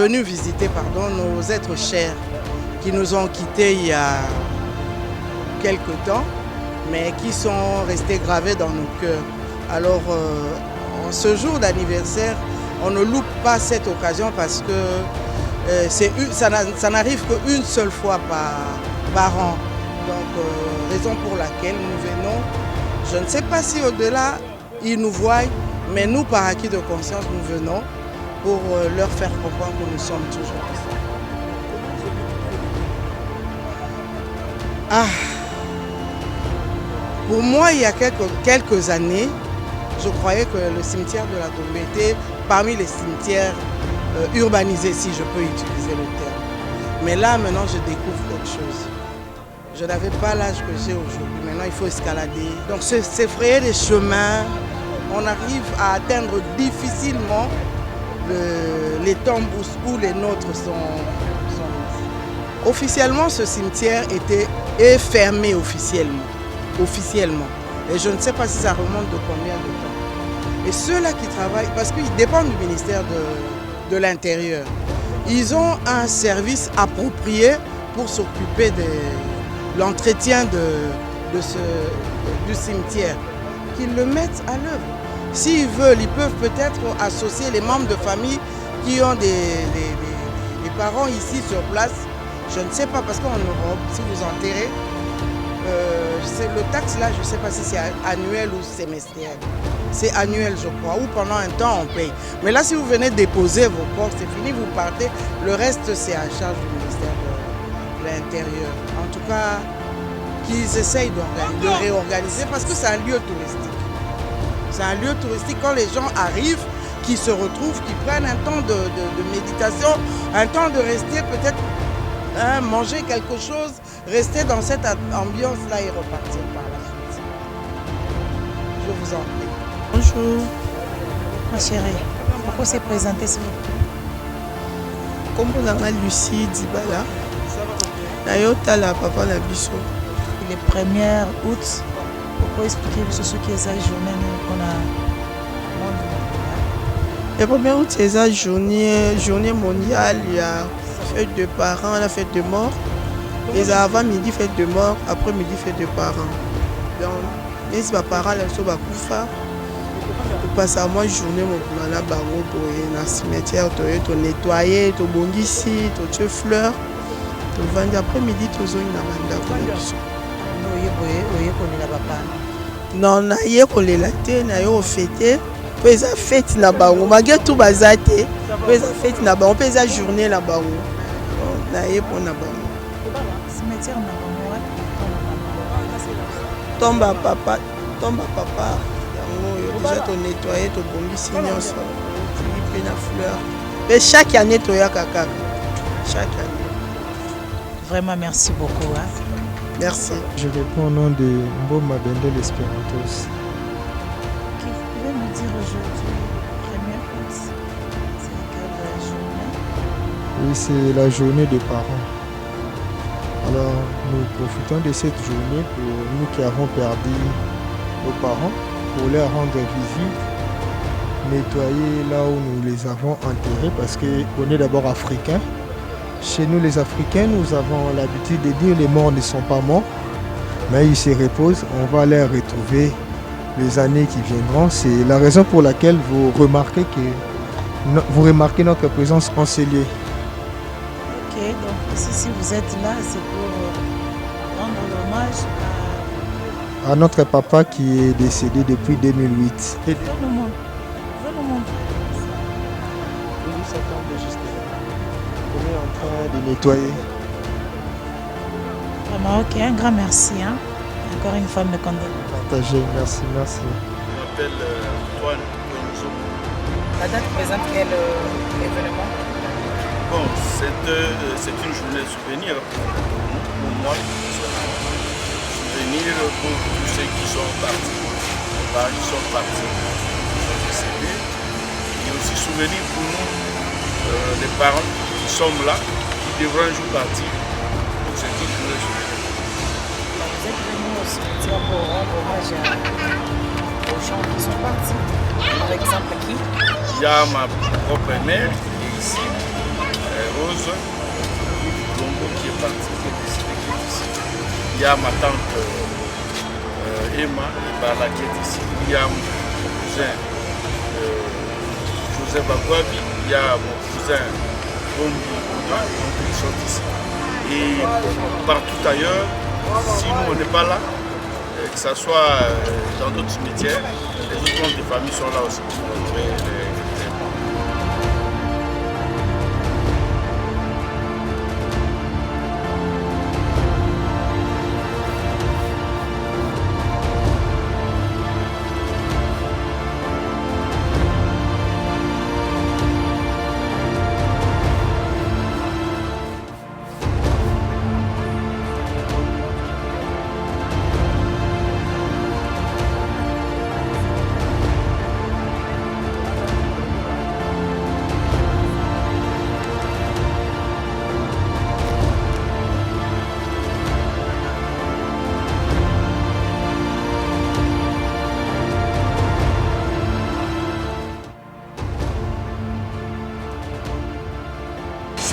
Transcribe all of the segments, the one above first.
venu visiter nos êtres chers qui nous ont quittés il y a quelque temps, mais qui sont restés gravés dans nos cœurs. Alors, en ce jour d'anniversaire, on ne loupe pas cette occasion parce que ça n'arrive qu'une seule fois par an. Donc, raison pour laquelle nous venons. Je ne sais pas si au-delà, ils nous voient, mais nous, par acquis de conscience, nous venons pour leur faire comprendre que nous sommes toujours ici. Ah, pour moi, il y a quelques années, je croyais que le cimetière de la Tombe était parmi les cimetières urbanisés, si je peux utiliser le terme. Mais là, maintenant, je découvre autre chose. Je n'avais pas l'âge que j'ai aujourd'hui. Maintenant, il faut escalader. Donc, s'effrayer des chemins, on arrive à atteindre difficilement les tombes où les nôtres sont. Officiellement, ce cimetière est fermé officiellement. Et je ne sais pas si ça remonte de combien de temps. Et ceux-là qui travaillent, parce qu'ils dépendent du ministère de l'Intérieur, ils ont un service approprié pour s'occuper de l'entretien du cimetière, qu'ils le mettent à l'œuvre. S'ils veulent, ils peuvent peut-être associer les membres de famille qui ont des parents ici sur place. Je ne sais pas, parce qu'en Europe, si vous enterrez, le taxe là, je ne sais pas si c'est annuel ou semestriel. C'est annuel, je crois, ou pendant un temps on paye. Mais là, si vous venez déposer vos corps, c'est fini, vous partez. Le reste, c'est à charge du ministère de l'Intérieur. En tout cas, qu'ils essayent de réorganiser parce que c'est un lieu touristique. C'est un lieu touristique. Quand les gens arrivent, qui se retrouvent, qui prennent un temps de méditation, un temps de rester peut-être manger quelque chose, rester dans cette ambiance-là et repartir par la suite. Je vous en prie. Bonjour, ma chérie. Pourquoi s'est présenté s'il vous plaît? Comme vous avez Lucie Dibala, Nayota la papa la biso. Le 1er août, pourquoi expliquer ce qui est la journée qu'on a? Le 1er août, c'est la journée mondiale. Il y a fête de parents, la fête de mort. Et avant midi, fête de mort, après midi, fête de parents. Donc, les parents, ils sont bakoufa. Passe à moi journée mon la bango pour le cimetière, tu nettoyer, tu bongisi, tu fleurs, tu vends après-midi, tu zones na banda pour non, na ye ko le laté, na yo fêter, puis ça fête na bango, malgré tout bazate, puis ça fête na bango, puis ça journée na bango. Na ye pour na bango. Cimetière na bango. Tomba papa. Déjà tu nettoyer, tu bongisi nyonso, tu na fleur. Mais chaque année tu ya kaka. Chaque année. Vraiment merci beaucoup. Hein? Merci. Je réponds au nom de Mboma Bende l'Espérantos. Vous pouvez me dire aujourd'hui, 1er août, c'est quelle journée? Oui, c'est la journée des parents. Alors, nous profitons de cette journée pour nous qui avons perdu nos parents, pour leur rendre visite, nettoyer là où nous les avons enterrés, parce qu'on est d'abord africains. Chez nous les Africains, nous avons l'habitude de dire les morts ne sont pas morts, mais ils se reposent. On va les retrouver les années qui viendront. C'est la raison pour laquelle vous remarquez notre présence en ces lieux. Ok, donc ici, si vous êtes là, c'est pour rendre l'hommage à notre papa qui est décédé depuis 2008. Veux nous montrer. On est en train de nettoyer. Vraiment, ok, un grand merci. Hein? Encore une fois, me condoléances. Partagez, merci. Je m'appelle Antoine Kouenzo. La date présente quel événement? Bon, c'est une journée souvenir pour moi. Souvenir pour tous ceux qui sont partis. Ils sont partis, ils sont décédés. Et aussi souvenir pour nous, les parents qui sommes là, qui devront un jour partir. Donc c'est une journée souvenir. Vous êtes venu au cimetière pour rendre hommage aux gens qui sont partis. Par exemple, qui? Il y a ma propre mère qui est ici, Rose Longo qui est partie, qui est décédée, qui est ici. Il y a ma tante Emma Bala qui est ici. Il y a mon cousin Joseph Bagwabi. Il y a mon cousin Bombi Ouna, donc ils sont ici. Et partout ailleurs, si nous on n'est pas là, que ce soit dans d'autres cimetières, les autres membres de famille sont là aussi pour montrer les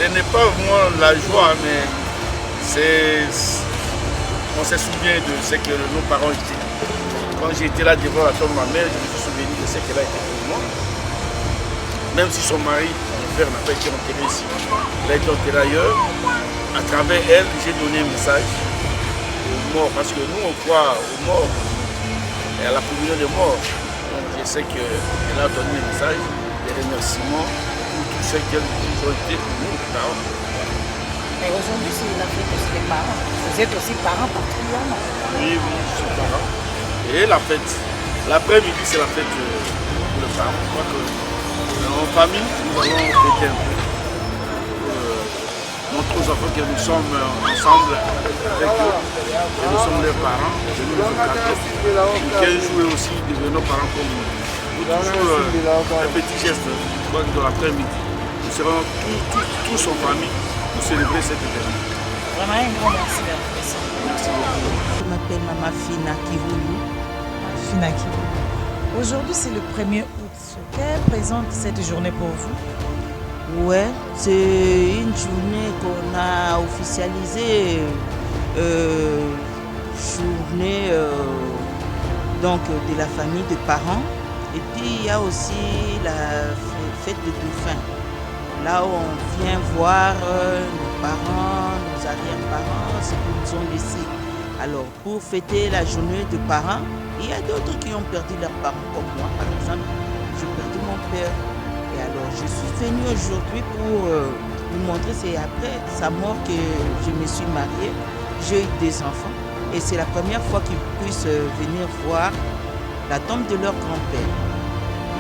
ce n'est pas vraiment la joie, mais on se souvient de ce que nos parents étaient. Quand j'étais là devant la tombe de ma mère, je me suis souvenu de ce qu'elle a été pour moi. Même si son mari, mon père, n'a pas été enterré ici, il a été enterré ailleurs. À travers elle, j'ai donné un message aux morts, parce que nous, on croit aux morts et à la communion des morts. Donc je sais qu'elle a donné un message, des remerciements pour tout ce qu'elle ont été pour nous, les parents. Mais aujourd'hui, c'est la fête aussi des parents. Vous êtes aussi parents particulièrement. Oui, je suis parent. Et la fête, l'après-midi, c'est la fête pour les parents. Je crois que en famille, nous allons fêter un peu. Montrer aux enfants que nous sommes ensemble avec eux, que nous sommes leurs parents, que nous nous encadrons. Et qu'un jour aussi devenons parents comme nous. Pour toujours un petit geste, je crois que dans l'après-midi, nous serons tous en famille pour célébrer cet événement. Vraiment un grand merci d'être présent. Merci beaucoup. Je m'appelle Mama Fina Kivoulou. Fina Kivoulou. Aujourd'hui, c'est le 1er août. Que représente cette journée pour vous? Ouais, c'est une journée qu'on a officialisée, journée donc de la famille des parents. Et puis il y a aussi la fête des dauphins, là où on vient voir nos parents, nos arrière-parents, ceux qui nous ont laissés. Alors pour fêter la journée des parents, il y a d'autres qui ont perdu leurs parents, comme moi par exemple, j'ai perdu mon père. Et alors, je suis venue aujourd'hui pour vous montrer, c'est après sa mort que je me suis mariée. J'ai eu des enfants et c'est la première fois qu'ils puissent venir voir la tombe de leur grand-père.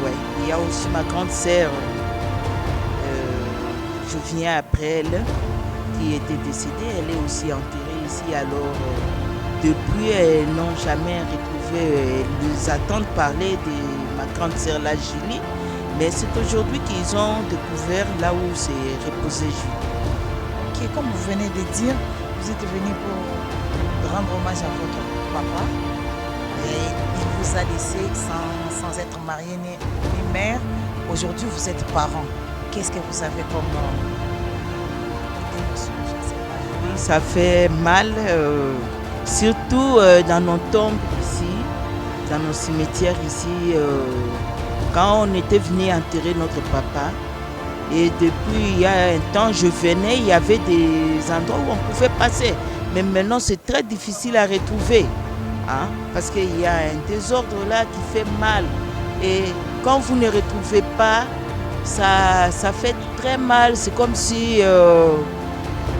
Ouais. Il y a aussi ma grande sœur, je viens après elle, qui était décédée. Elle est aussi enterrée ici. Alors, depuis, elles n'ont jamais retrouvé, elles nous attendent parler de ma grande sœur, la Julie. Mais c'est aujourd'hui qu'ils ont découvert là où s'est reposé Julie. Ok, comme vous venez de dire, vous êtes venu pour rendre hommage à votre papa. Et il vous a laissé sans être marié ni mère. Aujourd'hui, vous êtes parents. Qu'est-ce que vous avez comme émotion? Oui, ça fait mal, surtout dans nos tombes ici, dans nos cimetières ici. Quand on était venu enterrer notre papa, et depuis il y a un temps, je venais, il y avait des endroits où on pouvait passer. Mais maintenant, c'est très difficile à retrouver. Hein, parce qu'il y a un désordre là qui fait mal. Et quand vous ne retrouvez pas, ça fait très mal. C'est comme si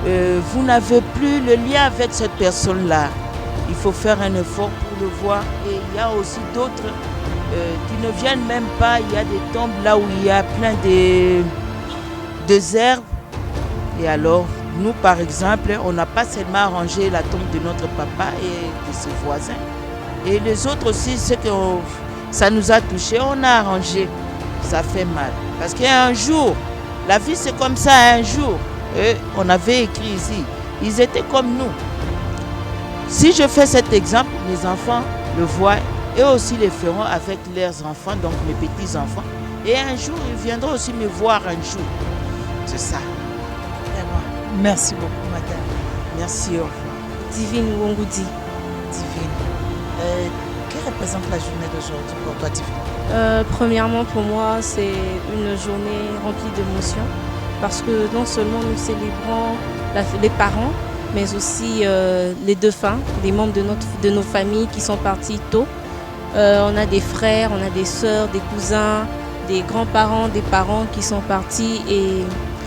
vous n'avez plus le lien avec cette personne-là. Il faut faire un effort pour le voir. Et il y a aussi d'autres qui ne viennent même pas. Il y a des tombes là où il y a plein de herbes. Et alors, nous par exemple, on n'a pas seulement arrangé la tombe de notre papa et de ses voisins. Et les autres aussi, ce que ça nous a touchés, on a arrangé. Ça fait mal. Parce qu'il y a un jour, la vie c'est comme ça, un jour. Et on avait écrit ici, ils étaient comme nous. Si je fais cet exemple, mes enfants le voient. Et aussi les feront avec leurs enfants, donc mes petits-enfants. Et un jour, ils viendront aussi me voir un jour. C'est ça. Vraiment. Merci beaucoup, madame. Merci, au revoir. Divine Wongoudi. Divine. Que représente la journée d'aujourd'hui pour toi, Divine? Premièrement, pour moi, c'est une journée remplie d'émotions parce que non seulement nous célébrons les parents, mais aussi les défunts, les membres de nos familles qui sont partis tôt. On a des frères, on a des sœurs, des cousins, des grands-parents, des parents qui sont partis. Et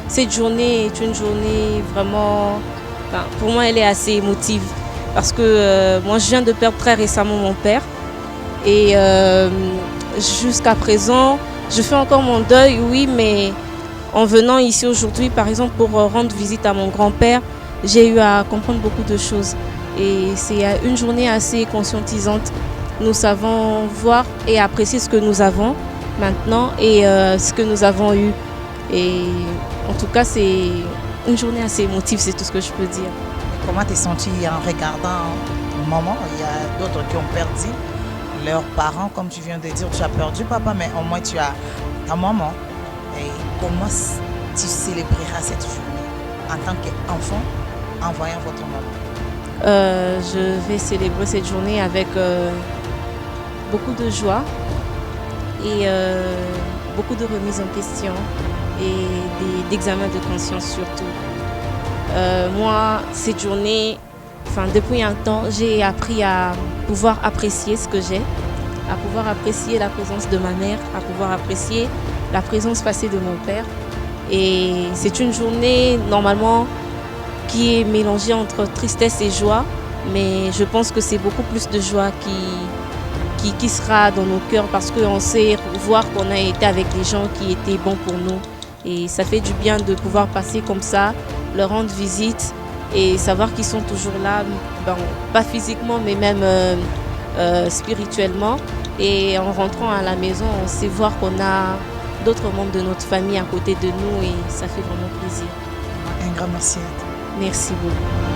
cette journée est une journée vraiment, pour moi, elle est assez émotive. Parce que moi, je viens de perdre très récemment mon père. Et jusqu'à présent, je fais encore mon deuil, oui, mais en venant ici aujourd'hui, par exemple, pour rendre visite à mon grand-père, j'ai eu à comprendre beaucoup de choses. Et c'est une journée assez conscientisante. Nous savons voir et apprécier ce que nous avons maintenant et ce que nous avons eu. Et en tout cas, c'est une journée assez émotive, c'est tout ce que je peux dire. Comment t'es sentie en regardant maman? Il y a d'autres qui ont perdu leurs parents, comme tu viens de dire. Tu as perdu papa, mais au moins tu as ta maman. Et comment tu célébreras cette journée en tant qu'enfant en voyant votre maman? Je vais célébrer cette journée avec beaucoup de joie et beaucoup de remises en question et d'examens de conscience surtout. Moi, cette journée, depuis un temps, j'ai appris à pouvoir apprécier ce que j'ai, à pouvoir apprécier la présence de ma mère, à pouvoir apprécier la présence passée de mon père. Et c'est une journée, normalement, qui est mélangée entre tristesse et joie, mais je pense que c'est beaucoup plus de joie qui sera dans nos cœurs parce qu'on sait voir qu'on a été avec des gens qui étaient bons pour nous. Et ça fait du bien de pouvoir passer comme ça, leur rendre visite et savoir qu'ils sont toujours là, pas physiquement mais même spirituellement. Et en rentrant à la maison, on sait voir qu'on a d'autres membres de notre famille à côté de nous et ça fait vraiment plaisir. Un grand merci à toi. Merci beaucoup.